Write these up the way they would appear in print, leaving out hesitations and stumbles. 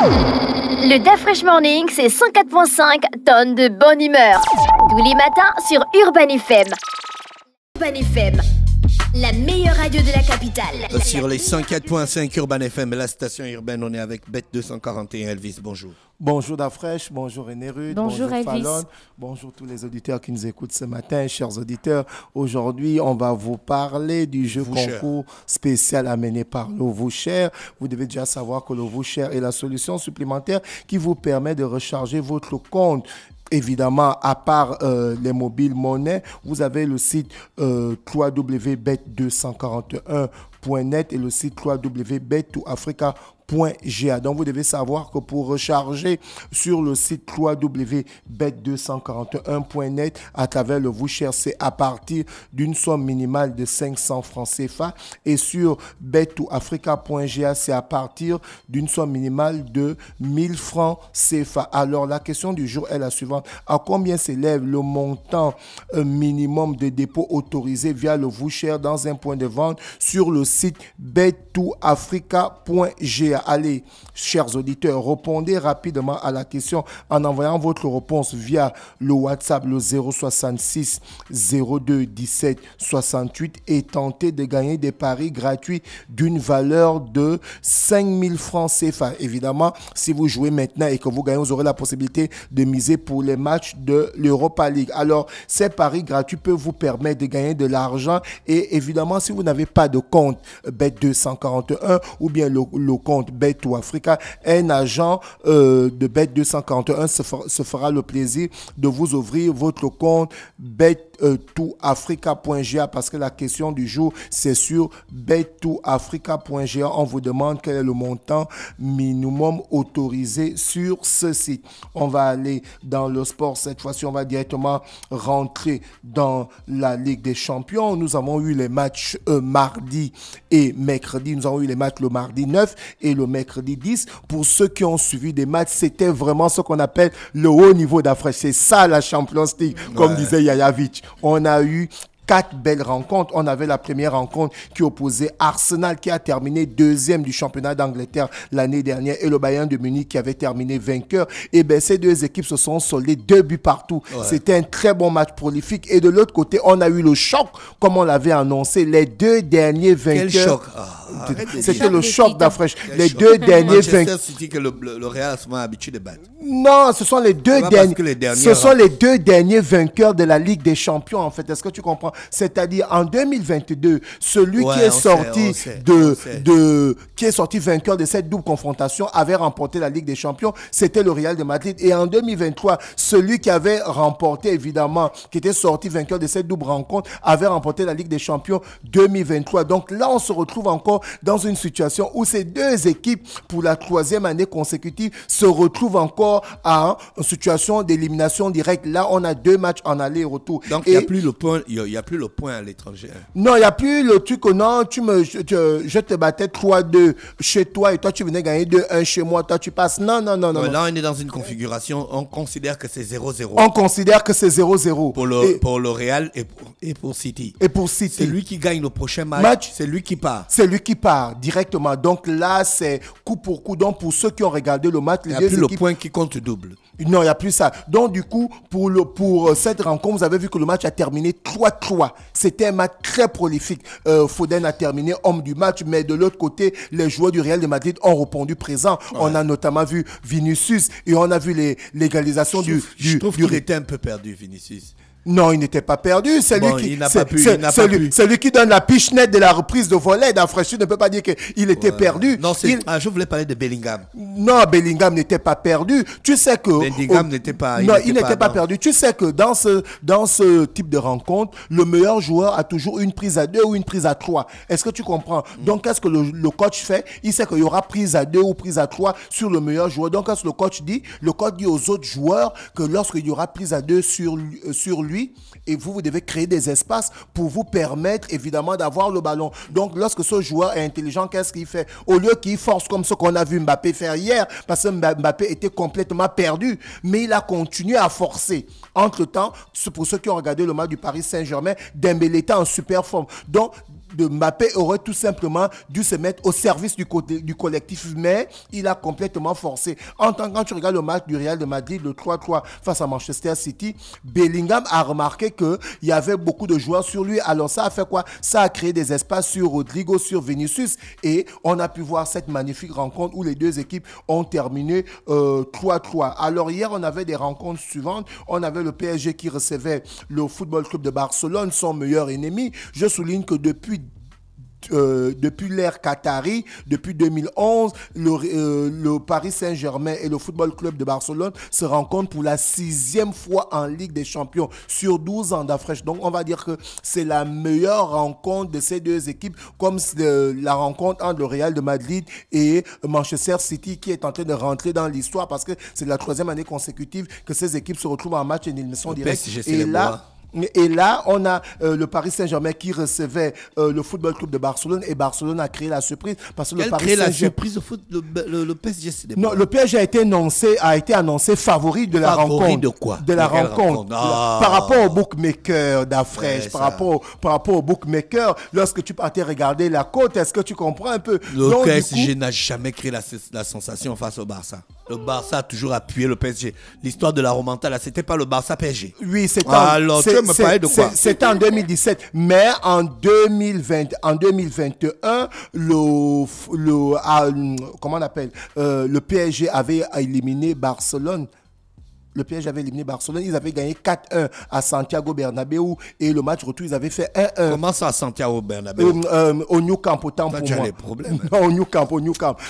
Le DAF Fresh Morning, c'est 104.5 tonnes de bonne humeur. Tous les matins sur Urban FM. Urban FM, la meilleure radio de la capitale. Sur les 104.5 Urban FM, la station urbaine, on est avec Bête 241. Elvis, bonjour. Bonjour Dafresh, bonjour René Rude, bonjour Elvis. Fallon, bonjour tous les auditeurs qui nous écoutent ce matin, chers auditeurs. Aujourd'hui, on va vous parler du jeu concours spécial amené par le Voucher. Vous devez déjà savoir que le Voucher est la solution supplémentaire qui vous permet de recharger votre compte. Évidemment, à part les mobiles monnaies, vous avez le site www.bet241.net et le site www.bet2africa.ga. Donc, vous devez savoir que pour recharger sur le site www.bet241.net à travers le Voucher, c'est à partir d'une somme minimale de 500 francs CFA et sur bet2africa.ga, c'est à partir d'une somme minimale de 1000 francs CFA. Alors, la question du jour est la suivante. À combien s'élève le montant minimum de dépôt autorisé via le Voucher dans un point de vente sur le site bet2africa.ga? Allez, chers auditeurs, répondez rapidement à la question en envoyant votre réponse via le WhatsApp, le 066 02 17 68 et tentez de gagner des paris gratuits d'une valeur de 5000 francs CFA. Évidemment, si vous jouez maintenant et que vous gagnez, vous aurez la possibilité de miser pour les matchs de l'Europa League. Alors, ces paris gratuits peuvent vous permettre de gagner de l'argent et évidemment, si vous n'avez pas de compte Bet241 ou bien le compte Bet2Africa, un agent de Bet241 se fera le plaisir de vous ouvrir votre compte Bet2Africa.ga parce que la question du jour, c'est sur Bet2Africa.ga. On vous demande quel est le montant minimum autorisé sur ce site. On va aller dans le sport. Cette fois-ci, on va directement rentrer dans la Ligue des Champions. Nous avons eu les matchs mardi et mercredi. Nous avons eu les matchs le mardi 9 et le mercredi 10. Pour ceux qui ont suivi des matchs, c'était vraiment ce qu'on appelle le haut niveau d'Afrique. C'est ça la Champions League, comme disait Yayavic. On a eu 4 belles rencontres. On avait la première rencontre qui opposait Arsenal qui a terminé deuxième du championnat d'Angleterre l'année dernière et le Bayern de Munich qui avait terminé vainqueur. Et bien ces deux équipes se sont soldées 2 buts partout. C'était un très bon match prolifique. Et de l'autre côté, on a eu le choc, comme on l'avait annoncé, les 2 derniers vainqueurs. Quel choc! C'était le choc d'Afrique. Les 2 derniers vainqueurs. Manchester City que le Real a souvent habitué de battre. Non, ce sont les deux derniers vainqueurs de la Ligue des Champions en fait. Est-ce que tu comprends? C'est-à-dire en 2022, celui qui est sorti vainqueur de cette double confrontation avait remporté la Ligue des Champions, c'était le Real de Madrid. Et en 2023, celui qui avait remporté évidemment, qui était sorti vainqueur de cette double rencontre, avait remporté la Ligue des Champions 2023. Donc là, on se retrouve encore dans une situation où ces deux équipes, pour la 3e année consécutive, se retrouvent encore à une situation d'élimination directe. Là, on a 2 matchs en aller et retour. Donc, il n'y a plus le point. Il y a plus le point à l'étranger. Non, il n'y a plus le truc. Non, je te battais 3-2 chez toi et toi, tu venais gagner 2-1 chez moi. Toi, tu passes. Non. Là, on est dans une configuration. On considère que c'est 0-0. On considère que c'est 0-0. Pour le Real et pour City. Et pour City. C'est lui qui gagne le prochain match. C'est lui qui part. C'est lui qui part directement. Donc là, c'est coup pour coup. Donc, pour ceux qui ont regardé le match, il n'y a plus le point qui compte double. Non, il n'y a plus ça. Donc, du coup, pour cette rencontre, vous avez vu que le match a terminé 3-3. C'était un match très prolifique. Foden a terminé homme du match, mais de l'autre côté, les joueurs du Real de Madrid ont répondu présent. Ouais. On a notamment vu Vinicius et on a vu l'égalisation du... Je trouve qu'il était un peu perdu, Vinicius. Non, il n'était pas perdu. C'est lui qui donne la pichenette de la reprise de volée d'Afrique. Tu ne peux pas dire qu'il était perdu. Non, je voulais parler de Bellingham. Non, Bellingham n'était pas perdu. Tu sais que... Bellingham n'était pas... Non, il n'était pas perdu. Tu sais que dans ce type de rencontre, le meilleur joueur a toujours une prise à 2 ou une prise à 3. Est-ce que tu comprends? Donc, qu'est-ce que le coach fait? Il sait qu'il y aura prise à 2 ou prise à 3 sur le meilleur joueur. Donc, qu'est-ce que le coach dit? Le coach dit aux autres joueurs que lorsqu'il y aura prise à 2 sur lui, et vous devez créer des espaces pour vous permettre évidemment d'avoir le ballon. Donc lorsque ce joueur est intelligent, qu'est-ce qu'il fait? Au lieu qu'il force comme ce qu'on a vu Mbappé faire hier, parce que Mbappé était complètement perdu, mais il a continué à forcer. Entre-temps, pour ceux qui ont regardé le match du Paris Saint-Germain, Dembélé était en super forme. Donc de Mbappé aurait tout simplement dû se mettre au service du collectif, mais il a complètement forcé. Quand tu regardes le match du Real de Madrid, le 3-3 face à Manchester City, Bellingham a remarqué qu'il y avait beaucoup de joueurs sur lui. Alors ça a fait quoi? Ça a créé des espaces sur Rodrigo, sur Vinicius, et on a pu voir cette magnifique rencontre où les deux équipes ont terminé 3-3. Alors hier, on avait des rencontres suivantes. On avait le PSG qui recevait le Football Club de Barcelone, son meilleur ennemi. Je souligne que depuis l'ère Qatari, depuis 2011, le Paris Saint-Germain et le Football Club de Barcelone se rencontrent pour la 6e fois en Ligue des Champions sur 12 ans d'afresh. Donc, on va dire que c'est la meilleure rencontre de ces deux équipes, comme la rencontre entre le Real de Madrid et Manchester City, qui est en train de rentrer dans l'histoire parce que c'est la 3e année consécutive que ces équipes se retrouvent en match d'élimination directe. Et là, on a le Paris Saint-Germain qui recevait le Football Club de Barcelone, et Barcelone a créé la surprise parce que le Paris Saint-Germain... la surprise au foot, le PSG, c'est Non, le PSG a été annoncé favori de la rencontre. Favori de quoi? De la rencontre. Par rapport au bookmaker d'Afresh, par rapport au bookmaker, lorsque tu partais regarder la cote, est-ce que tu comprends un peu? Le PSG n'a jamais créé la sensation face au Barça. Le Barça a toujours appuyé le PSG. L'histoire de la remontada, c'était pas le Barça PSG. Oui, c'était c'était en 2017. Mais en 2021, le PSG avait éliminé Barcelone. Le PSG avait éliminé Barcelone. Ils avaient gagné 4-1 à Santiago Bernabéu. Et le match retour, ils avaient fait 1-1. Comment ça à Santiago Bernabéu? Au Nou Camp, autant pour moi. Des problèmes. Non, au Nou Camp.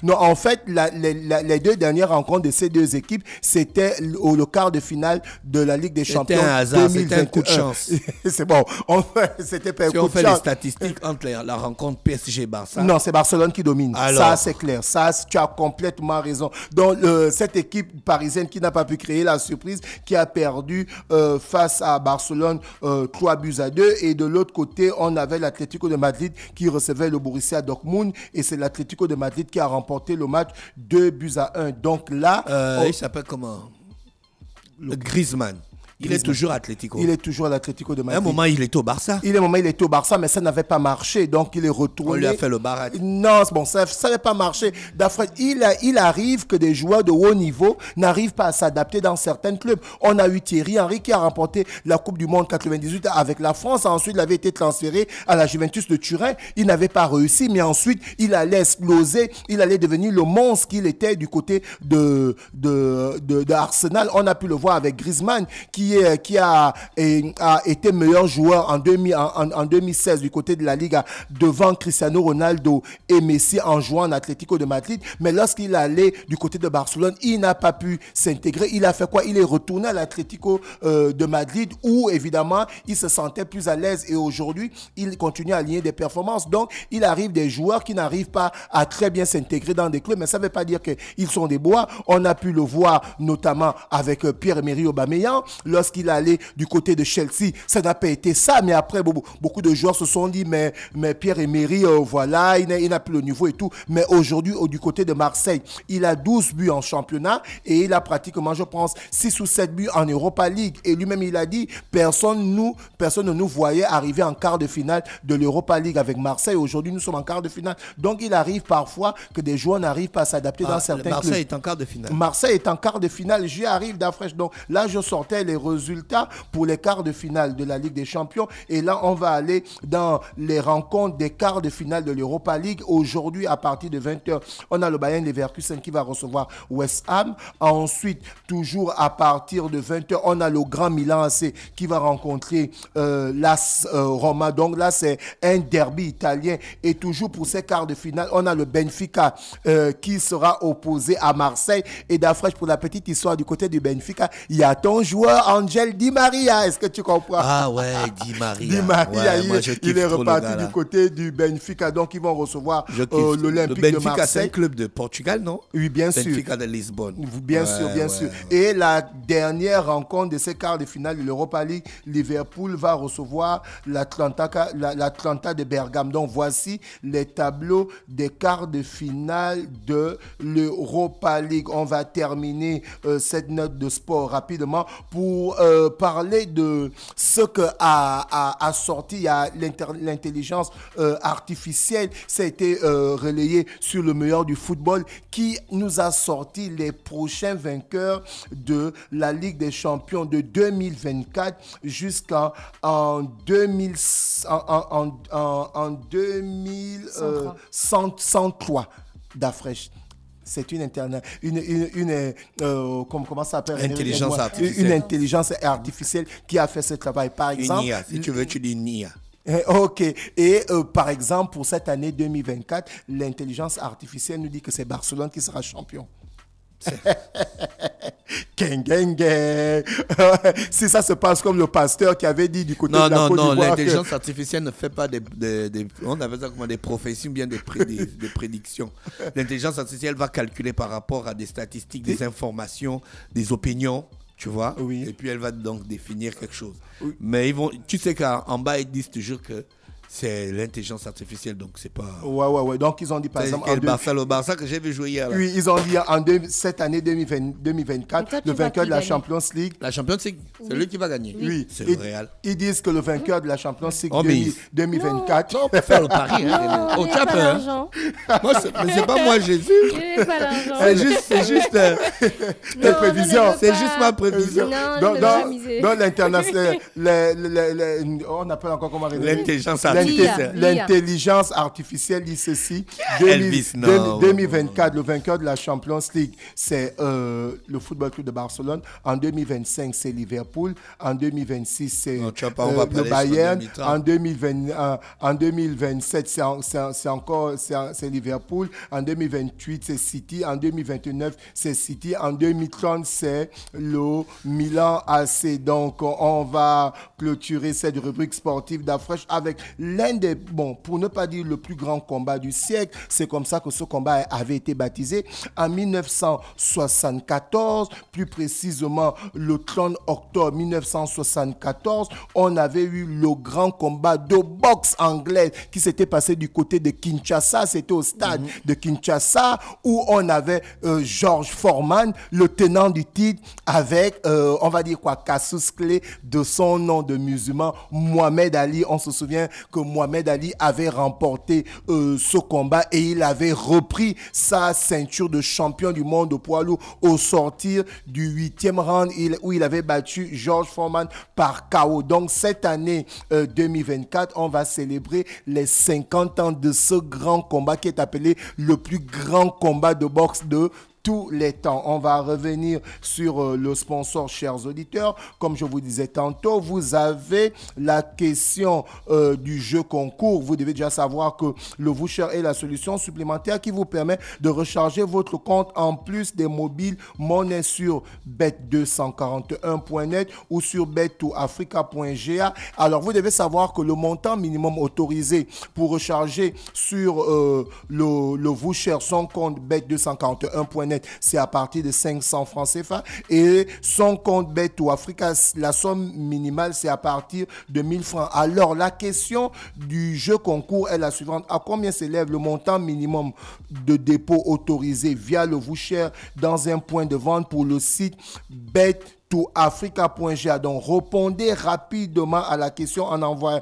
Non, en fait, les deux dernières rencontres de ces deux équipes, c'était le quart de finale de la Ligue des Champions. C'était un hasard, c'était un coup de chance. C'est bon. C'était pas un coup de chance. Si on fait les statistiques entre la rencontre PSG-Barça. Non, c'est Barcelone qui domine. Alors. Ça, c'est clair. Ça, tu as complètement raison. Donc, cette équipe parisienne qui n'a pas pu créer la surprise, qui a perdu face à Barcelone 3-2. Et de l'autre côté, on avait l'Atlético de Madrid qui recevait le Borussia Dortmund, et c'est l'Atlético de Madrid qui a remporté le match 2-1. Donc là... il s'appelle comment? Griezmann. Il est toujours Atlético. Il est toujours à l'Atlético de Madrid. À un moment, il était au Barça. Il était au Barça, mais ça n'avait pas marché. Donc, il est retourné. On lui a fait le baraque. Non, bon, ça n'avait pas marché. Il arrive que des joueurs de haut niveau n'arrivent pas à s'adapter dans certains clubs. On a eu Thierry Henry qui a remporté la Coupe du Monde 98 avec la France. Ensuite, il avait été transféré à la Juventus de Turin. Il n'avait pas réussi, mais ensuite, il allait exploser. Il allait devenir le monstre qu'il était du côté de Arsenal. On a pu le voir avec Griezmann, qui a été meilleur joueur en 2016 du côté de la Liga devant Cristiano Ronaldo et Messi en jouant en Atlético de Madrid. Mais lorsqu'il allait du côté de Barcelone, il n'a pas pu s'intégrer. Il a fait quoi? Il est retourné à l'Atlético de Madrid où évidemment il se sentait plus à l'aise, et aujourd'hui il continue à aligner des performances. Donc il arrive des joueurs qui n'arrivent pas à très bien s'intégrer dans des clubs, mais ça ne veut pas dire qu'ils sont des bois. On a pu le voir notamment avec Pierre-Emerick Aubameyang lorsqu'il allait du côté de Chelsea. Ça n'a pas été ça, mais après beaucoup de joueurs se sont dit mais Pierre-Emerick voilà, il n'a plus le niveau et tout. Mais aujourd'hui du côté de Marseille, il a 12 buts en championnat et il a pratiquement, je pense, 6 ou 7 buts en Europa League, et lui-même il a dit personne ne nous voyait arriver en quart de finale de l'Europa League avec Marseille. Aujourd'hui nous sommes en quart de finale. Donc il arrive parfois que des joueurs n'arrivent pas à s'adapter dans certains clubs. Marseille est en quart de finale. Marseille est en quart de finale. J'y arrive d'Afresh. Donc là je sortais les résultats pour les quarts de finale de la Ligue des Champions, et là on va aller dans les rencontres des quarts de finale de l'Europa League. Aujourd'hui à partir de 20h, on a le Bayern Leverkusen qui va recevoir West Ham. Ensuite, toujours à partir de 20h, on a le Grand Milan AC qui va rencontrer l'AS Roma. Donc là c'est un derby italien, et toujours pour ces quarts de finale, on a le Benfica qui sera opposé à Marseille. Et d'Afresh, pour la petite histoire, du côté du Benfica, il y a ton joueur Angel Di Maria. Est-ce que tu comprends? Ah ouais, Di Maria. Di Maria, ouais, il est reparti du côté du Benfica. Donc, ils vont recevoir l'Olympique de Marseille. Le Benfica, c'est un club de Portugal, non? Oui, bien sûr. Benfica de Lisbonne. Bien sûr. Et la dernière rencontre de ces quarts de finale de l'Europa League, Liverpool va recevoir l'Atlanta de Bergame. Donc, voici les tableaux des quarts de finale de l'Europa League. On va terminer cette note de sport rapidement pour pour parler de ce que a sorti, il y a l'intelligence artificielle, ça a été relayé sur le meilleur du football, qui nous a sorti les prochains vainqueurs de la Ligue des Champions de 2024 jusqu'en 2103 d'Afresh. C'est une comment ça s'appelle? Intelligence artificielle. Une intelligence artificielle qui a fait ce travail. Par exemple, une IA, si tu veux, tu dis une IA. Ok. Et par exemple, pour cette année 2024, l'intelligence artificielle nous dit que c'est Barcelone qui sera champion. Gang, gang, gang. Si ça se passe comme le pasteur qui avait dit du côté de la Côte d'Ivoire. Non, l'intelligence artificielle ne fait pas on appelle ça comment, des prophéties ou bien des prédictions. L'intelligence artificielle va calculer par rapport à des statistiques, des informations, des opinions, tu vois. Oui. Et puis elle va donc définir quelque chose. Oui. Mais tu sais qu'en bas, ils disent toujours que c'est l'intelligence artificielle, donc c'est pas... Ouais. Donc, ils ont dit, par exemple... Le Barça que j'ai vu jouer hier. Là. Oui, ils ont dit cette année 2024, le vainqueur de la Champions League... La Champions League, c'est lui qui va gagner. Oui. C'est le Real. Ils disent que le vainqueur de la Champions League 2024... Non, on peut faire le pari. Au cap, Moi, c'est pas moi, Jésus. C'est juste tes prévisions. C'est juste ma prévision. Dans l'international... On appelle encore comment... L'intelligence artificielle. L'intelligence artificielle dit ceci. 2024, le vainqueur de la Champions League, c'est le Football Club de Barcelone. En 2025, c'est Liverpool. En 2026, c'est le Bayern. En 2027, c'est Liverpool. En 2028, c'est City. En 2029, c'est City. En 2030, c'est le Milan AC. Donc, on va clôturer cette rubrique sportive d'Afresh avec l'un des, pour ne pas dire le plus grand combat du siècle. C'est comme ça que ce combat avait été baptisé en 1974, plus précisément le 30 octobre 1974. On avait eu le grand combat de boxe anglaise qui s'était passé du côté de Kinshasa. C'était au stade de Kinshasa où on avait George Foreman, le tenant du titre, avec, on va dire quoi, casus clé de son nom de musulman, Mohamed Ali. On se souvient que Mohamed Ali avait remporté ce combat et il avait repris sa ceinture de champion du monde de poids lourd au sortir du 8e round où il avait battu George Foreman par KO. Donc cette année 2024, on va célébrer les 50 ans de ce grand combat qui est appelé le plus grand combat de boxe de tous les temps. On va revenir sur le sponsor, chers auditeurs. Comme je vous disais tantôt, vous avez la question du jeu concours. Vous devez déjà savoir que le voucher est la solution supplémentaire qui vous permet de recharger votre compte en plus des mobiles monnaie sur bet241.net ou sur bet2africa.ga. Alors, vous devez savoir que le montant minimum autorisé pour recharger sur le voucher son compte bet241.net, c'est à partir de 500 francs CFA, et son compte Bet2Africa, la somme minimale, c'est à partir de 1000 francs. Alors, la question du jeu concours est la suivante. À combien s'élève le montant minimum de dépôt autorisé via le voucher dans un point de vente pour le site bet2africa.ga? Donc, répondez rapidement à la question en envoyant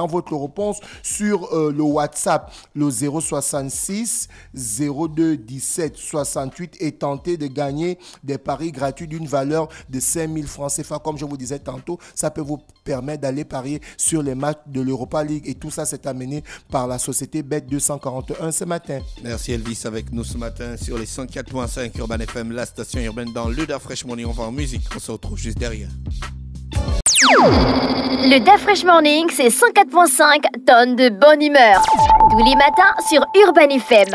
votre réponse sur le WhatsApp, le 066 02 17 68, et tentez de gagner des paris gratuits d'une valeur de 5000 francs CFA. Comme je vous disais tantôt, ça peut vous permettre d'aller parier sur les matchs de l'Europa League, et tout ça c'est amené par la société Bet241 ce matin. Merci Elvis avec nous ce matin sur les 104.5 Urban FM, la station urbaine dans le Dafresh Morning. On va en musique, on se retrouve juste derrière. Le Dafresh Morning, c'est 104.5 tonnes de bonne humeur. Tous les matins sur Urban FM.